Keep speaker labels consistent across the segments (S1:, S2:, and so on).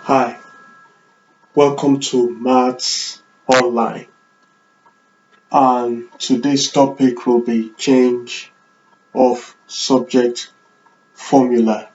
S1: Hi, welcome to Maths Online. And today's topic will be change of subject formula.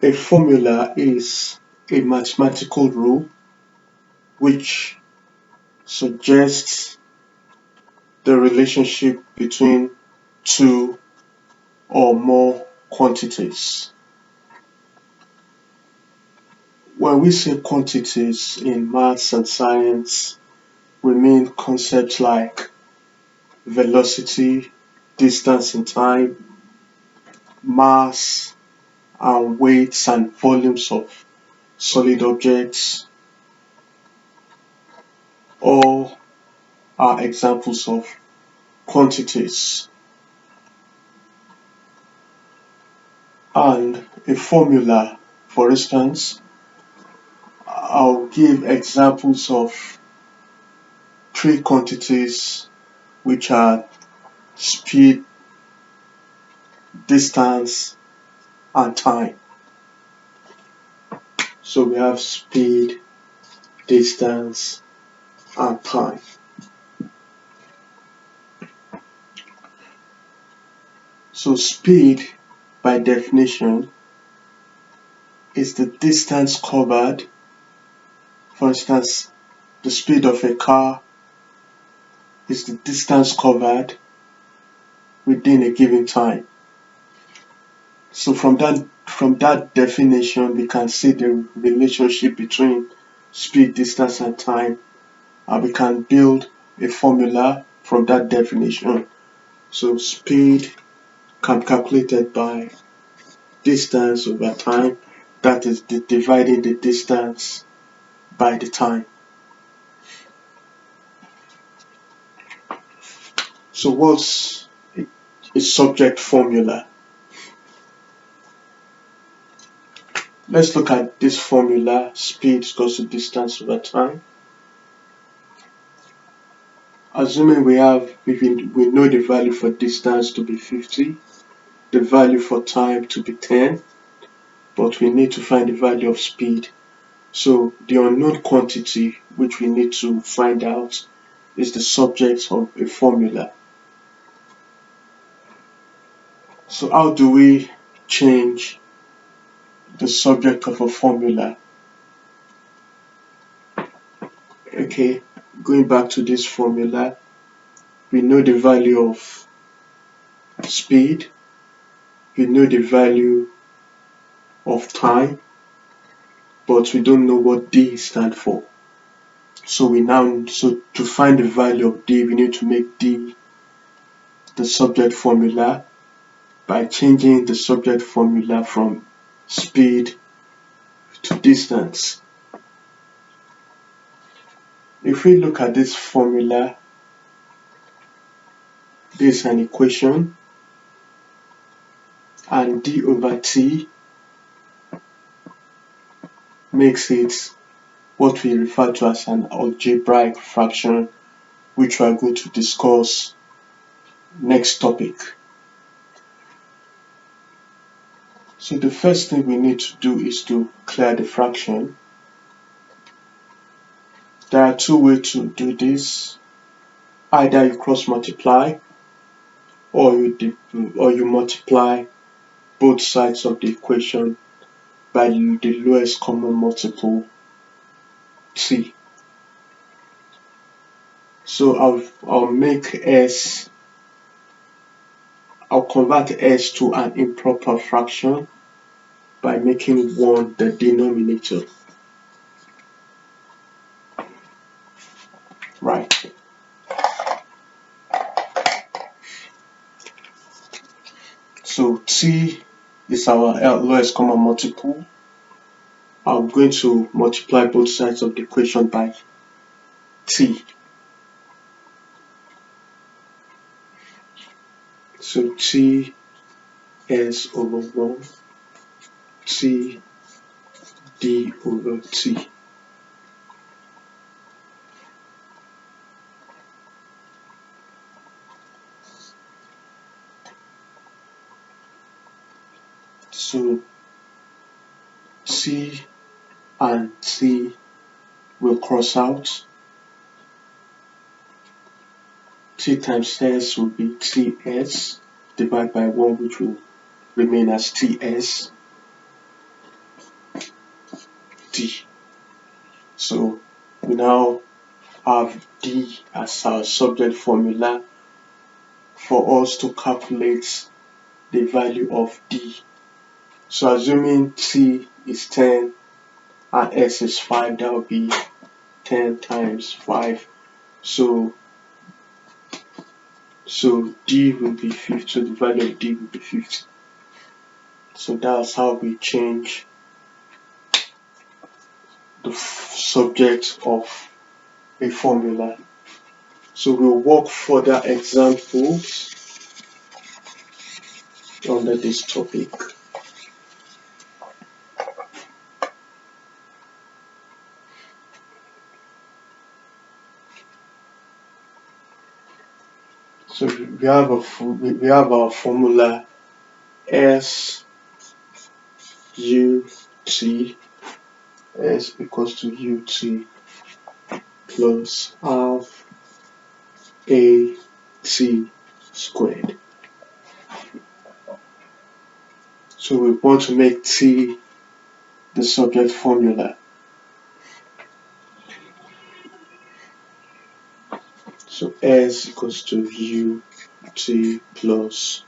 S1: A formula is a mathematical rule which suggests the relationship between two or more quantities. When we say quantities in maths and science, we mean concepts like velocity, distance in time, mass, and weights and volumes of solid objects. All are examples of quantities. And a formula, for instance, I'll give examples of three quantities which are speed, distance, and time. So we have speed, distance, and time. So speed, by definition, is the distance covered. For instance, the speed of a car is the distance covered within a given time. So from that definition, we can see the relationship between speed, distance, and time, and we can build a formula from that definition. So speed can be calculated by distance over time, that is dividing the distance by the time. So what's a subject formula? Let's look at this formula. Speed equals to distance over time. Assuming we know the value for distance to be 50, the value for time to be 10, but we need to find the value of speed. So the unknown quantity which we need to find out is the subject of a formula. So how do we change the subject of a formula? Okay, going back to this formula, we know the value of speed, we know the value of time, but we don't know what D stands for. So to find the value of D, we need to make D the subject formula by changing the subject formula from speed to distance. If we look at this formula, this is an equation, and D over T makes it what we refer to as an algebraic fraction, which we are going to discuss next topic. So the first thing we need to do is to clear the fraction. There are two ways to do this. Either you cross multiply or you multiply both sides of the equation by the lowest common multiple, T. So I'll convert S to an improper fraction by making 1 the denominator. Right. So T is our lowest common multiple. I'm going to multiply both sides of the equation by T. So T S over 1, T D over T. So T and T will cross out. T times S will be TS divided by 1, which will remain as TS D. So we now have D as our subject formula for us to calculate the value of D. So assuming T is 10 and S is 5, that will be 10 times 5. So D will be 50, so the value of D will be 50. So that's how we change the subject of a formula. So we'll work further examples under this topic. So we have our formula S U T. S equals to UT plus half AT squared. So we want to make T the subject formula. So S equals to UT plus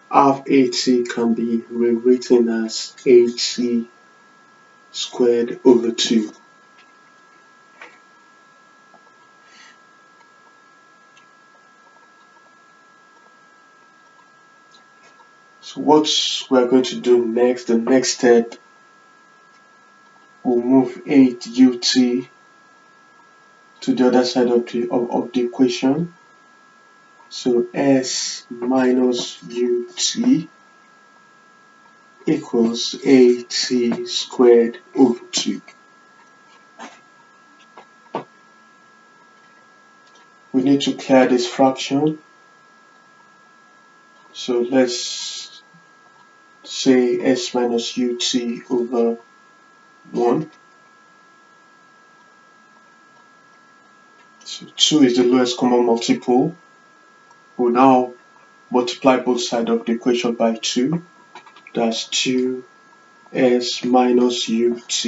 S1: half AT can be rewritten as AT squared over 2. So what we're going to do next, the next step, we'll move 8UT to the other side of the equation. So S minus UT equals AT squared over 2. We need to clear this fraction. So let's say S minus UT over 1. So 2 is the lowest common multiple. We'll now multiply both sides of the equation by 2. That's 2S minus UT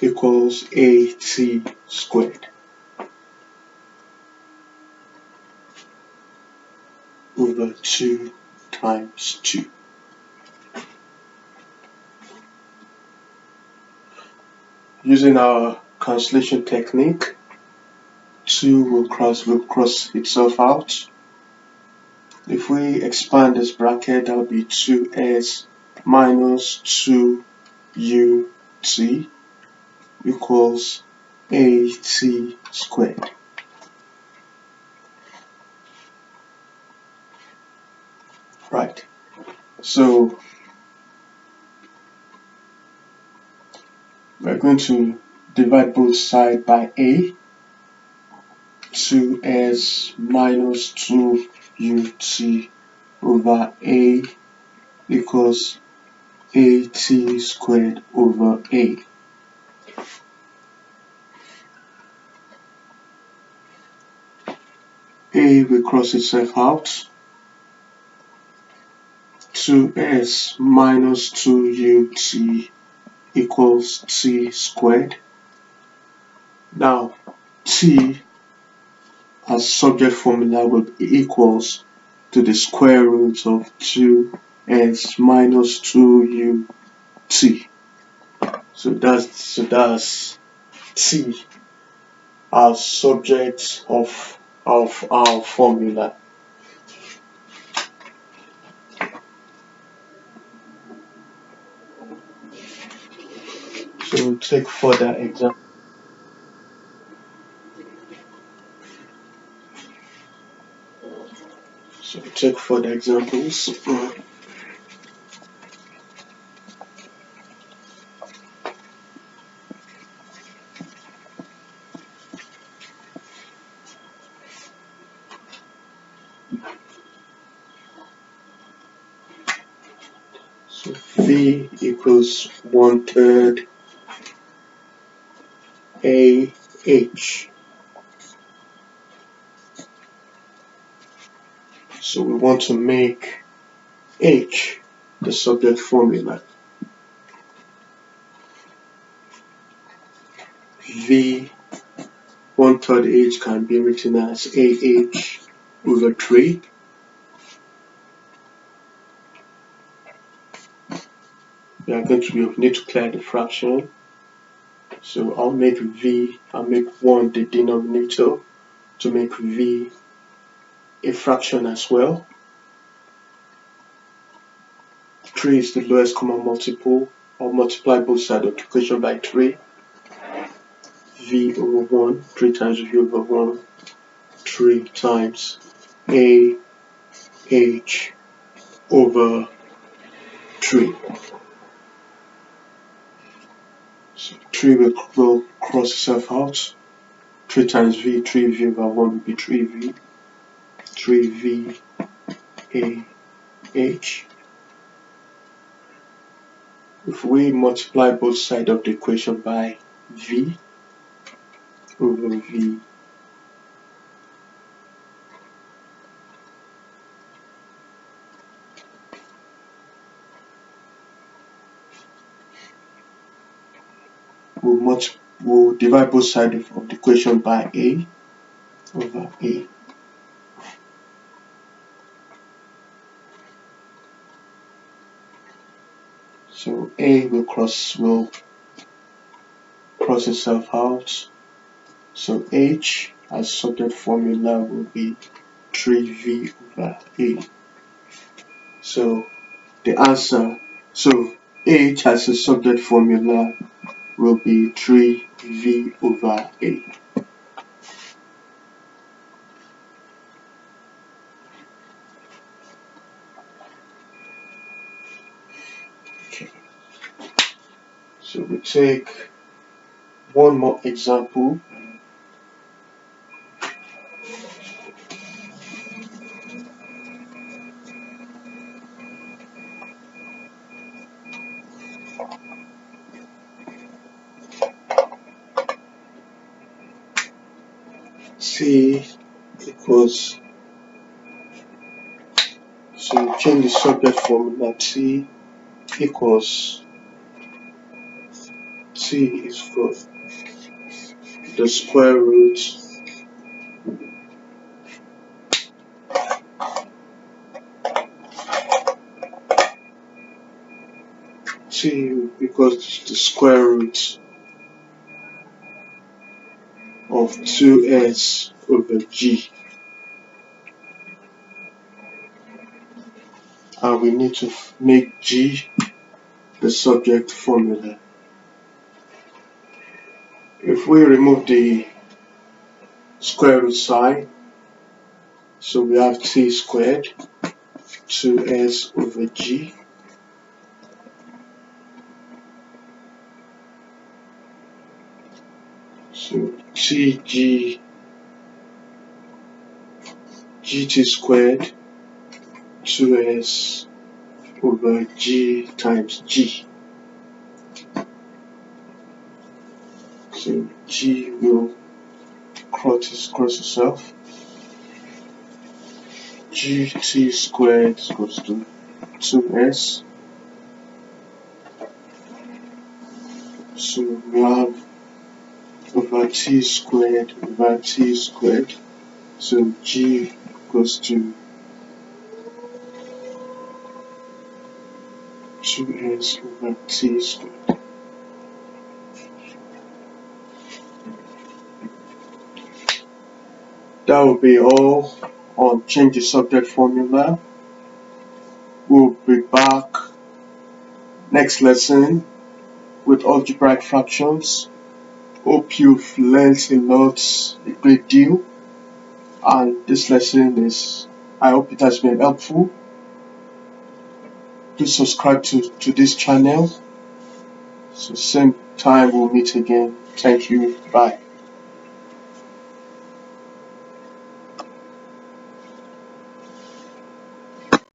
S1: equals AT squared over 2 times 2. Using our cancellation technique, 2 will cross itself out. If we expand this bracket, that will be 2S minus 2UT equals AT squared. Right. So we're going to divide both sides by A. 2S minus 2UT over A equals AT squared over A. A will cross itself out. 2S minus 2UT equals T squared. Now, T as subject formula will be equals to the square root of 2S minus 2UT. So that's T as subject of our formula. So we'll take further example. So we'll take further examples. V equals 1/3 AH. So we want to make H the subject formula. V 1/3 H can be written as AH over 3. We need to clear the fraction. So I'll make 1 the denominator to make V a fraction as well. 3 is the lowest common multiple. I'll multiply both sides of the equation by 3. V over 1, 3 times V over 1, 3 times AH over 3. So 3 will cross itself out. 3 times V, 3V over 1 will be 3V. 3V AH. If we multiply both sides of the equation by V over V, we'll divide both sides of the equation by A over A. So A will cross itself out. So H as subject formula will be 3V over A. So the answer, H as a subject formula will be 3V over A. Okay. So we take one more example. C equals, so change the subject formula. T equals, T is for the square root T equals the square root of 2s over g, and we need to make g the subject formula. If we remove the square root sign, so we have t squared 2s over g, so gt squared 2s over g times g. So g will cross itself. Gt squared equals to 2s. So we have over t squared over t squared. So g equals to 2s over t squared. That will be all on change the subject formula. We'll be back next lesson with algebraic fractions. Hope you've learned a great deal, and this lesson I hope it has been helpful. Please subscribe to this channel. So same time we'll meet again. Thank you. Bye.